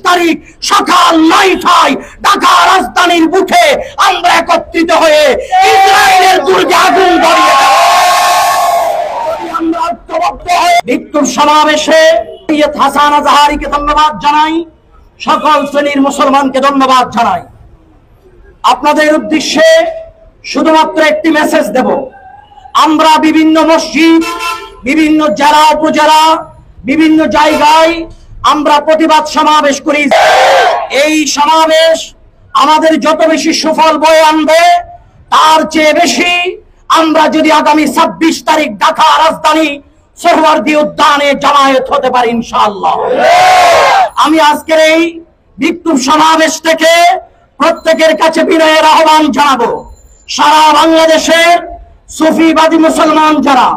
তারিখ সকাল ৯টায় ঢাকা রাজধানীর বুকে আমরা একত্রিত হয়ে ইসরায়েলের দুর্গে আগুন ধরিয়ে দেব। আমরা ঐক্যবদ্ধ হয়ে বিক্ষোভ সমাবেশে সৈয়দ হাসান আজহারীকে ধন্যবাদ জানাই, সকল শ্রেণীর মুসলমানকে ধন্যবাদ জানাই। আপনাদের উদ্দেশ্যে শুধুমাত্র একটি মেসেজ দেব। আমরা বিভিন্ন মসজিদ, বিভিন্ন জেলা উপজেলা, বিভিন্ন জায়গায় আমরা প্রতিবাদ সমাবেশ করি। এই সমাবেশ আমাদের যত বেশি সুফল বয়ে আনবে, তার চেয়ে বেশি আমরা যদি আগামী ২৬ তারিখ ঢাকা রাজধানী সোহরাওয়ার্দী উদ্যানে জামায়াত হতে পারি ইনশাআল্লাহ। আমি আজকের এই বিক্ষোভ সমাবেশ থেকে প্রত্যেকের কাছে বিনয়ের আহ্বান জানাবো। সারা বাংলাদেশের সুফিবাদী মুসলমান যারা,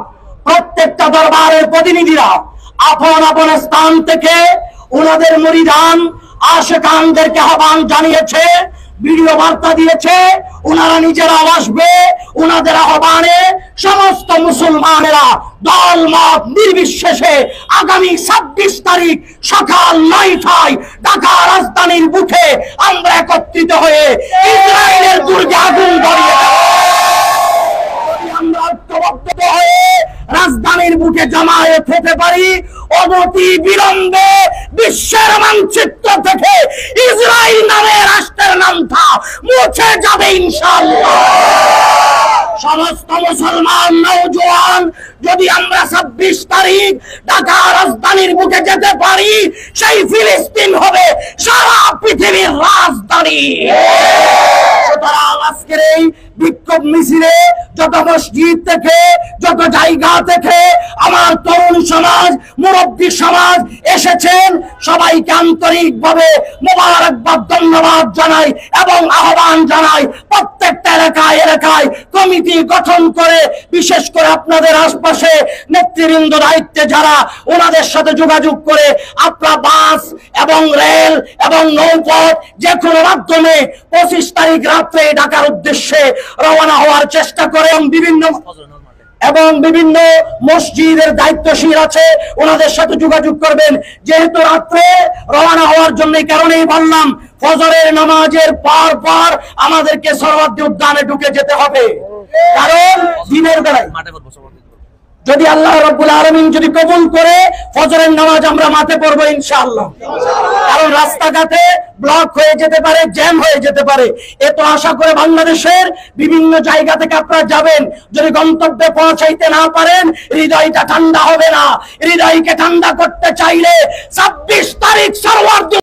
প্রত্যেকটা দরবারের প্রতিনিধিরা আপন আপন স্থান থেকে ওনাদের মুরিদান আশিকানদেরকে আহ্বান জানিয়েছে, ভিডিও বার্তা দিয়েছে। ওনারা নিজেরা আসবে, ওনাদের আহ্বানে সমস্ত মুসলমানেরা দল মত নির্বিশেষে আগামী ২৬ তারিখ সকাল ৯টায় ঢাকা রাজধানীর বুকে আমরা একত্রিত হয়ে ইসরায়েলের দুর্গে আগুন ধরিয়ে দেব। আমরা ঐক্যবদ্ধ হয়ে রাজধানীর বুকে জামায়াত হতে পারি, অনতি বিলম্বে বিশ্বের মানচিত্র থেকে ইসরায়েল নামে রাষ্ট্রের নামটা মুছে যাবে ইনশাআল্লাহ। সমস্ত মুসলমান নওজোয়ান যদি আমরা ২৬ তারিখ ঢাকা রাজধানীর বুকে যেতে পারি, সেই ফিলিস্তিন হবে সারা পৃথিবীর রাজধানী। সুতরাং আজকের এই বিক্ষোভ মিছিলে যত মসজিদ থেকে, যত জায়গা থেকে আমার তরুণ সমাজ, মুরব্বী সমাজ এসেছেন, সবাইকে আন্তরিকভাবে মোবারকবাদ, ধন্যবাদ জানাই এবং আহ্বান জানাই প্রত্যেকটা এলাকায় এলাকায় কমিটি গঠন করে, বিশেষ করে আপনাদের আশপাশে নেতৃবৃন্দ দায়িত্বে যারা, ওনাদের সাথে যোগাযোগ করে আপনারা বাস এবং রেল এবং নৌপথ যে কোনো মাধ্যমে ২৫ তারিখ রাত্রে ঢাকার উদ্দেশ্যে রওনা হওয়ার চেষ্টা করে এবং বিভিন্ন মসজিদের দায়িত্বশীল আছে, ওনাদের সাথে যোগাযোগ করবেন। যেহেতু রাত্রে রওনা হওয়ার জন্য কারণেই বললাম, ফজরের নামাজের পর আমাদেরকে সোহরাওয়ার্দী উদ্যানে ঢুকে যেতে হবে, কারণ দিনের বেলায় যদি আল্লাহ রাব্বুল আলামিন যদি কবুল করে ফজরের নামাজ আমরা মাঠে পড়বো ইনশাআল্লাহ। কারণ রাস্তাঘাটে ব্লক হয়ে যেতে পারে, জ্যাম হয়ে যেতে পারে। এত আশা করে বাংলাদেশের বিভিন্ন জায়গা থেকে আপনারা যাবেন, যদি গন্তব্যে পৌঁছাইতে না পারেন হৃদয়টা ঠান্ডা হবে না। হৃদয়কে ঠান্ডা করতে চাইলে ২৬ তারিখ সোহরাওয়ার্দী